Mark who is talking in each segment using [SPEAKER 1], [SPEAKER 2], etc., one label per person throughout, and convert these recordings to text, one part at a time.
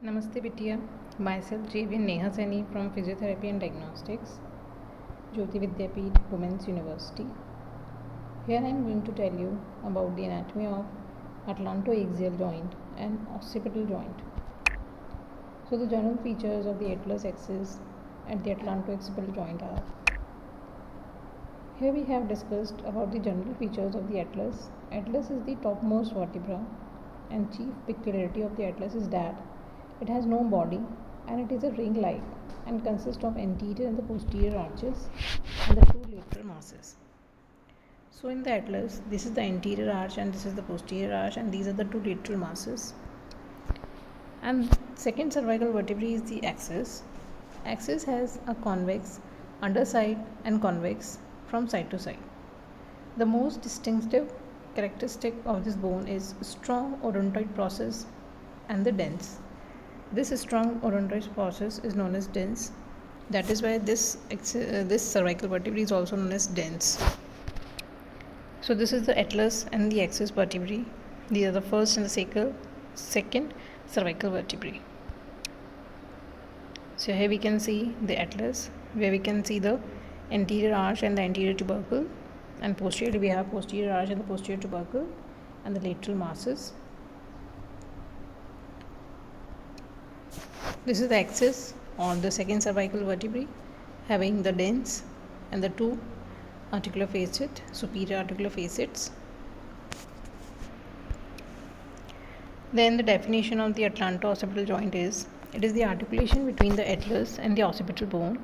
[SPEAKER 1] Namaste Bittiya. Myself J.V. Neha Saini from Physiotherapy and Diagnostics, Jyoti Vidyapeeth Women's University. Here I am going to tell you about the anatomy of atlantoaxial joint and occipital joint. So the general features of the atlas axis and the atlantooccipital joint are. Here we have discussed about the general features of the atlas. Atlas is the topmost vertebra, and chief peculiarity of the atlas is that it has no body and it is a ring-like and consists of anterior and the posterior arches and the two lateral masses. So in the atlas, this is the anterior arch and this is the posterior arch, and these are the two lateral masses. And second cervical vertebrae is the axis. Axis has a convex underside and convex from side to side. The most distinctive characteristic of this bone is strong odontoid process and the dens. This strong odontoid process is known as dens. That is why this cervical vertebrae is also known as dens. So this is the atlas and the axis vertebrae. These are the first and the second cervical vertebrae. So here we can see the atlas, where we can see the anterior arch and the anterior tubercle, and posteriorly we have posterior arch and the posterior tubercle and the lateral masses. This is the axis on the second cervical vertebrae, having the dens and the two articular facets, superior articular facets. Then the definition of the atlanto-occipital joint is: it is the articulation between the atlas and the occipital bone,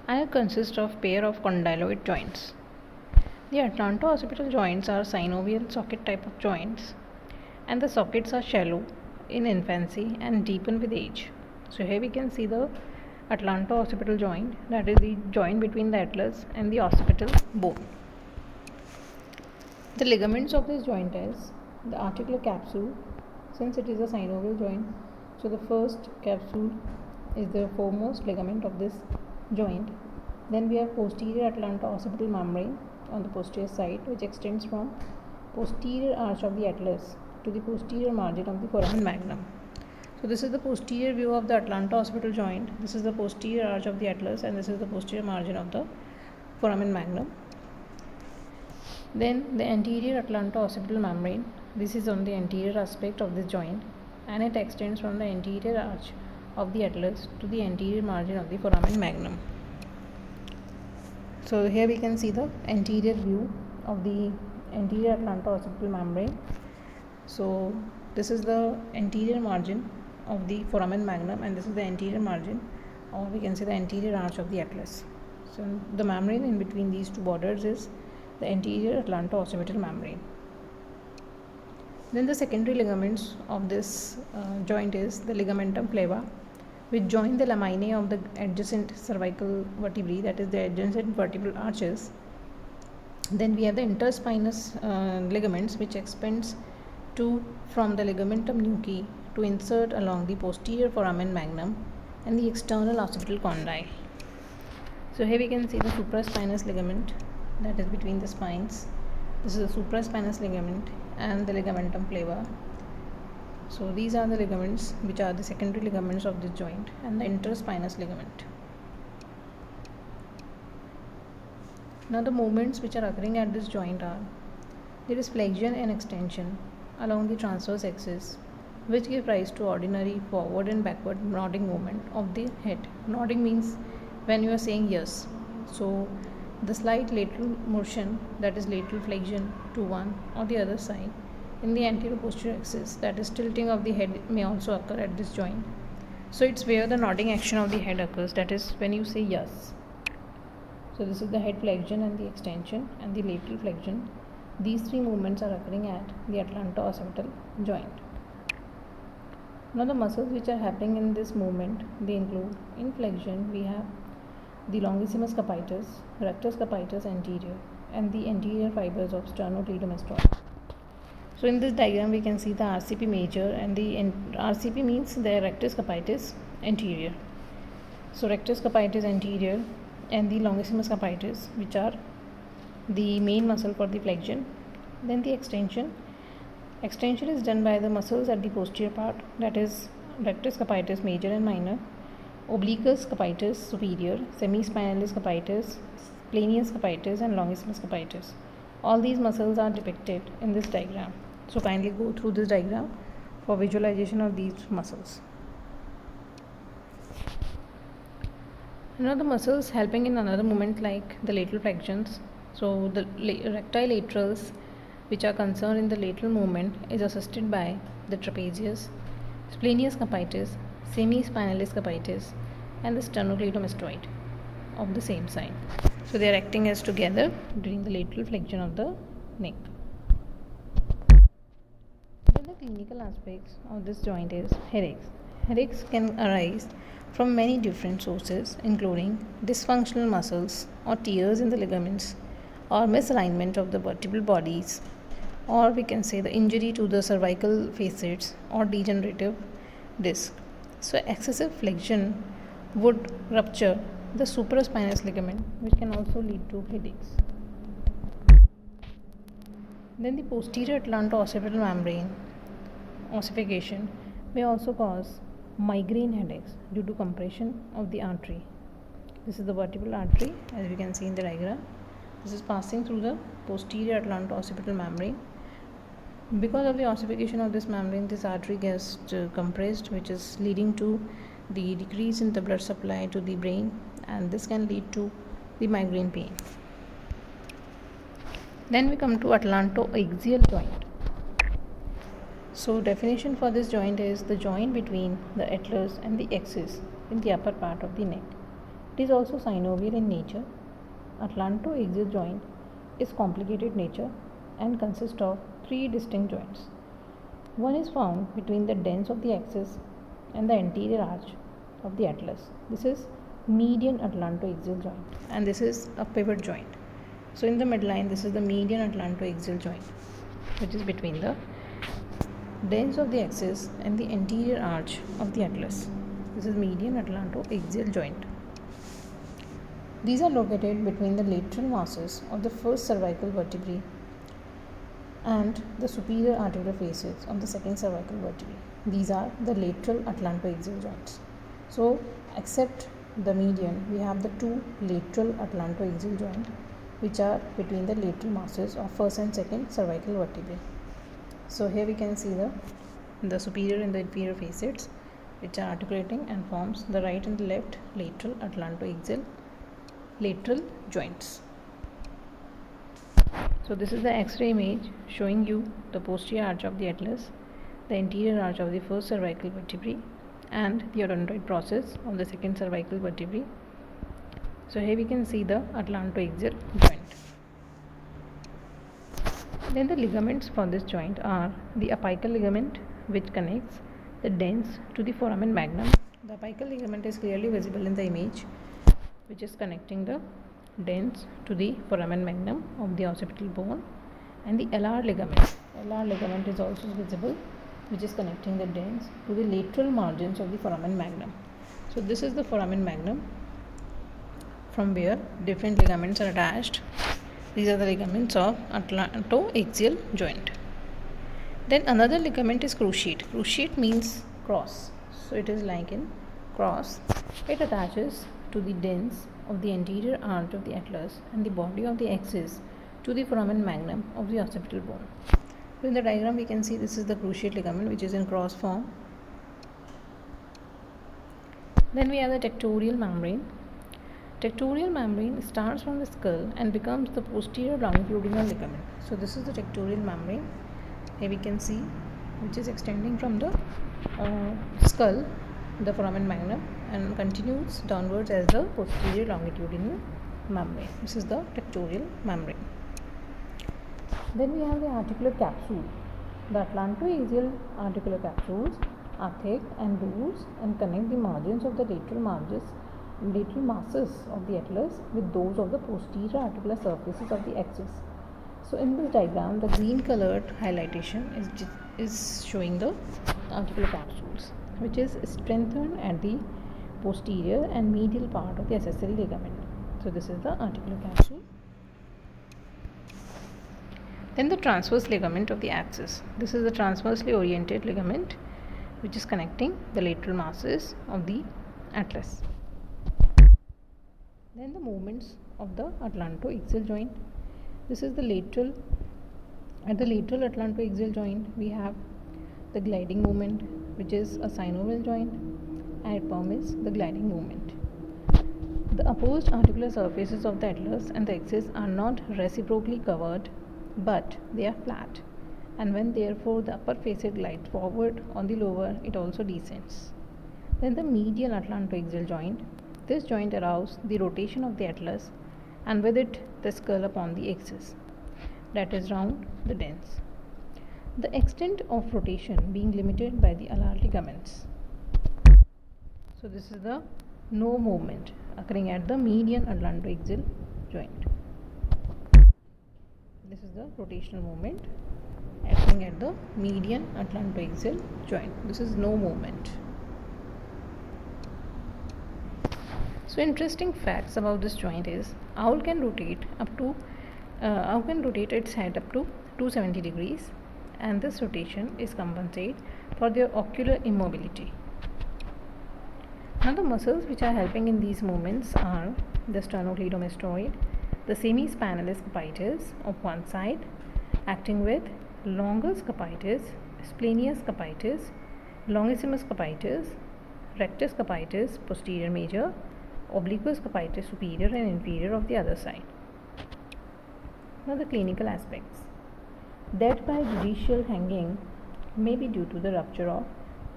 [SPEAKER 1] and it consists of pair of condyloid joints. The atlanto-occipital joints are synovial socket type of joints, and the sockets are shallow in infancy and deepen with age. So here we can see the atlanto-occipital joint, that is the joint between the atlas and the occipital bone. The ligaments of this joint is the articular capsule, since it is a synovial joint. So the first capsule is the foremost ligament of this joint. Then we have posterior atlanto-occipital membrane on the posterior side, which extends from posterior arch of the atlas to the posterior margin of the foramen magnum. So this is the posterior view of the atlanto-occipital joint. This is the posterior arch of the atlas, and this is the posterior margin of the foramen magnum. Then the anterior atlanto-occipital membrane. This is on the anterior aspect of this joint, and it extends from the anterior arch of the atlas to the anterior margin of the foramen magnum. So here we can see the anterior view of the anterior atlanto-occipital membrane. So this is the anterior margin of the foramen magnum, and this is the anterior margin, or we can say the anterior arch of the atlas. So the membrane in between these two borders is the anterior atlanto-occipital membrane. Then the secondary ligaments of this joint is the ligamentum flava, which join the laminae of the adjacent cervical vertebrae, that is the adjacent vertebral arches. Then we have the interspinous ligaments, which extends from the ligamentum nuchae to insert along the posterior foramen magnum and the external occipital condi. So here we can see the supraspinous ligament, that is between the spines. This is the supraspinous ligament and the ligamentum flava. So these are the ligaments which are the secondary ligaments of this joint, and the interspinous ligament. Now the movements which are occurring at this joint are: there is flexion and extension along the transverse axis, which give rise to ordinary forward and backward nodding movement of the head. Nodding means when you are saying yes. So the slight lateral motion, that is lateral flexion to one or the other side in the anterior posterior axis, that is tilting of the head, may also occur at this joint. So it's where the nodding action of the head occurs, that is when you say yes. So this is the head flexion and the extension and the lateral flexion. These three movements are occurring at the atlanto-occipital joint. Now the muscles which are happening in this movement, they include: in flexion we have the longissimus capitis, rectus capitis anterior, and the anterior fibers of sternocleidomastoid. So in this diagram we can see the RCP major, and the RCP means the rectus capitis anterior. So rectus capitis anterior and the longissimus capitis, which are the main muscle for the flexion. Then the extension. Extension is done by the muscles at the posterior part, that is rectus capitis major and minor, obliquus capitis superior, semispinalis capitis, splenius capitis, and longissimus capitis. All these muscles are depicted in this diagram. So kindly go through this diagram for visualization of these muscles. Another muscles helping in another movement like the lateral flexions. So the recti laterals, which are concerned in the lateral movement, is assisted by the trapezius, splenius capitis, semispinalis capitis, and the sternocleidomastoid of the same side. So they are acting as together during the lateral flexion of the neck. Then the clinical aspects of this joint is headaches. Headaches can arise from many different sources, including dysfunctional muscles or tears in the ligaments, or misalignment of the vertebral bodies, or we can say the injury to the cervical facets or degenerative disc. So excessive flexion would rupture the supraspinous ligament, which can also lead to headaches. Then the posterior atlanto-occipital membrane ossification may also cause migraine headaches due to compression of the artery. This is the vertebral artery, as we can see in the diagram. This is passing through the posterior atlanto-occipital membrane. Because of the ossification of this membrane, this artery gets compressed, which is leading to the decrease in the blood supply to the brain, and this can lead to the migraine pain. Then we come to atlantoaxial joint. So definition for this joint is the joint between the atlas and the axis in the upper part of the neck. It is also synovial in nature. Atlantoaxial joint is complicated nature and consists of three distinct joints. One is found between the dens of the axis and the anterior arch of the atlas. This is median atlantoaxial joint, and this is a pivot joint. So in the midline, this is the median atlantoaxial joint, which is between the dens of the axis and the anterior arch of the atlas. This is median atlantoaxial joint. These are located between the lateral masses of the first cervical vertebrae and the superior articular facets of the second cervical vertebrae. These are the lateral atlantoaxial joints. So except the median, we have the two lateral atlantoaxial joints, which are between the lateral masses of first and second cervical vertebrae. So here we can see the superior and the inferior facets, which are articulating and forms the right and the left lateral atlantoaxial lateral joints. So this is the X-ray image showing you the posterior arch of the atlas, the anterior arch of the first cervical vertebrae, and the odontoid process of the second cervical vertebrae. So here we can see the atlantoaxial joint. Then the ligaments for this joint are the apical ligament, which connects the dens to the foramen magnum. The apical ligament is clearly visible in the image, which is connecting the dens to the foramen magnum of the occipital bone, and the alar ligament. Alar ligament is also visible, which is connecting the dens to the lateral margins of the foramen magnum. So this is the foramen magnum, from where different ligaments are attached. These are the ligaments of atlantoaxial joint. Then another ligament is cruciate. Cruciate means cross. So it is like in cross. It attaches to the dens of the anterior arch of the atlas and the body of the axis to the foramen magnum of the occipital bone. So in the diagram we can see this is the cruciate ligament, which is in cross form. Then we have the tectorial membrane. Tectorial membrane starts from the skull and becomes the posterior longitudinal ligament. So this is the tectorial membrane. Here we can see, which is extending from the skull, the foramen magnum, and continues downwards as the posterior longitudinal membrane. This is the tectorial membrane. Then we have the articular capsule. The atlantoaxial articular capsules are thick and loose and connect the margins of the lateral masses of the atlas with those of the posterior articular surfaces of the axis. So in this diagram, the green colored highlightation is showing the articular capsules, which is strengthened at the posterior and medial part of the accessory ligament. So this is the articular capsule. Then the transverse ligament of the axis. This is the transversely oriented ligament, which is connecting the lateral masses of the atlas. Then the movements of the atlantoaxial joint. This is the lateral. At the lateral atlantoaxial joint, we have the gliding movement, which is a synovial joint, and it permits the gliding movement. The opposed articular surfaces of the atlas and the axis are not reciprocally covered, but they are flat, and when therefore the upper facet glides forward on the lower, it also descends. Then the medial atlantoaxial joint. This joint allows the rotation of the atlas and with it the skull upon the axis, that is round the dens. The extent of rotation being limited by the alar ligaments. So this is the no movement occurring at the median atlantoaxial joint. This is the rotational movement occurring at the median atlantoaxial joint. This is no movement. So interesting facts about this joint is owl can rotate its head up to 270 degrees, and this rotation is compensated for their ocular immobility. Now the muscles which are helping in these movements are the sternocleidomastoid, the semispinalis capitis of one side, acting with longus capitis, splenius capitis, longissimus capitis, rectus capitis posterior major, obliquus capitis superior and inferior of the other side. Now the clinical aspects. Death by judicial hanging may be due to the rupture of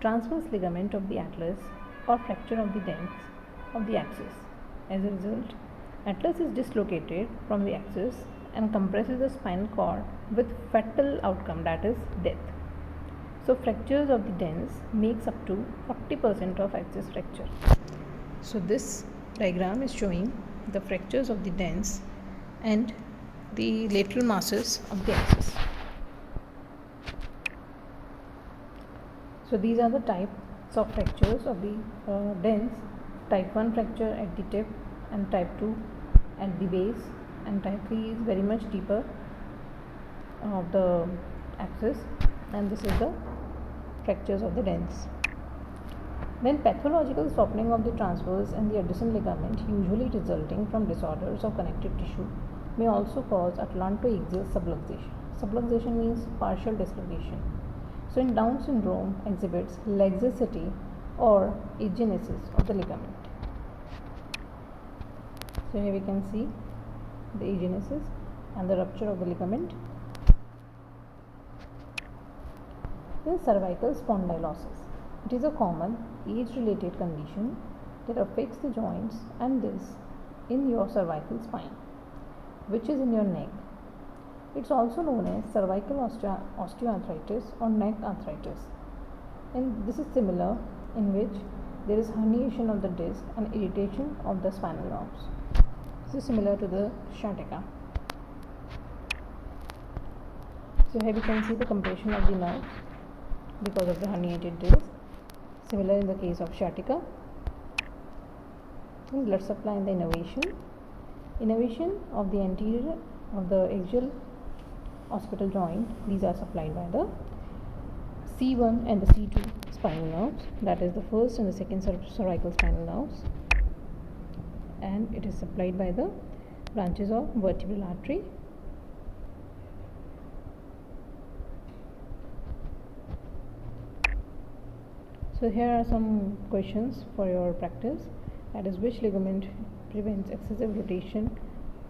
[SPEAKER 1] transverse ligament of the atlas or fracture of the dens of the axis. As a result, atlas is dislocated from the axis and compresses the spinal cord with fatal outcome, that is death. So fractures of the dens makes up to 40% of axis fracture. So this diagram is showing the fractures of the dens and the lateral masses of the axis. So these are the types of fractures of the dens. Type 1 fracture at the tip, and type 2 at the base, and type 3 is very much deeper of the axis, and this is the fractures of the dens. Then pathological softening of the transverse and the adjacent ligament, usually resulting from disorders of connective tissue, may also cause atlantoaxial subluxation. Subluxation means partial dislocation. So in Down syndrome exhibits laxity or agenesis of the ligament. So here we can see the agenesis and the rupture of the ligament. Then cervical spondylosis. It is a common age-related condition that affects the joints and this in your cervical spine, which is in your neck. It's also known as cervical osteoarthritis or neck arthritis, and this is similar in which there is herniation of the disc and irritation of the spinal nerves. This is similar to the sciatica. So here we can see the compression of the nerves because of the herniated disc, similar in the case of sciatica. And blood supply and the innervation of the anterior of the axial occipital joint. These are supplied by the C1 and the C2 spinal nerves, that is the first and the second cervical spinal nerves, and it is supplied by the branches of vertebral artery. So here are some questions for your practice, that is which ligament prevents excessive rotation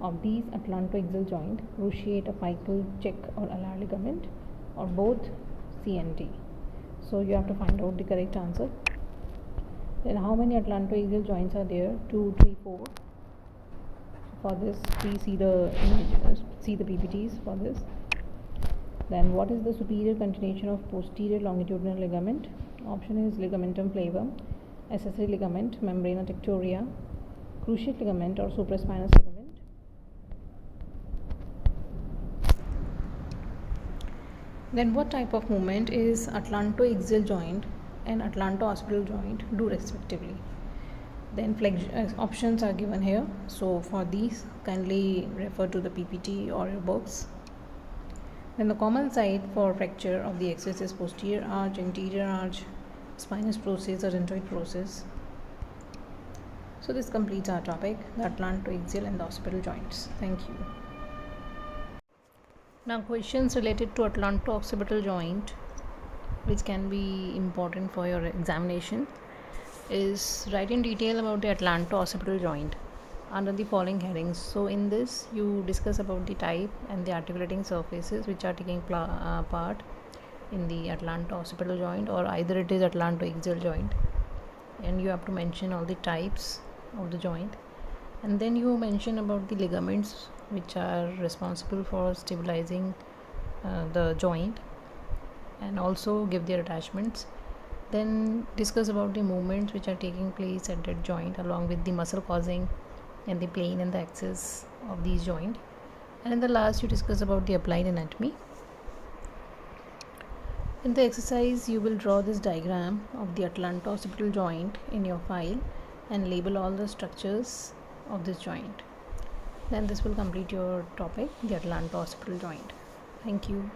[SPEAKER 1] of these atlantoaxial joint, cruciate, apical, check or alar ligament, or both C and D. So you have to find out the correct answer. Then how many atlantoaxial joints are there? 2, 3, 4. For this, please see the PPTs for this. Then what is the superior continuation of posterior longitudinal ligament? Option is ligamentum flavum, accessory ligament, membrana tectoria, cruciate ligament or supraspinous ligament. Then what type of movement is atlantoaxial joint and atlanto-occipital joint do respectively? Then options are given here. So for these, kindly refer to the PPT or your books. Then the common site for fracture of the axis is posterior arch, anterior arch, spinous process or rhomboid process. So this completes our topic, the atlantoaxial and the occipital joints. Thank you. Now questions related to atlanto-occipital joint which can be important for your examination is write in detail about the atlanto-occipital joint under the following headings. So in this you discuss about the type and the articulating surfaces which are taking part in the atlanto-occipital joint, or either it is atlanto-axial joint, and you have to mention all the types of the joint, and then you mention about the ligaments which are responsible for stabilizing the joint, and also give their attachments. Then discuss about the movements which are taking place at that joint along with the muscle causing and the plane and the axis of these joint, and in the last you discuss about the applied anatomy. In the exercise you will draw this diagram of the atlanto-occipital joint in your file and label all the structures of this joint. Then this will complete your topic, the atlanto-occipital joint. Thank you.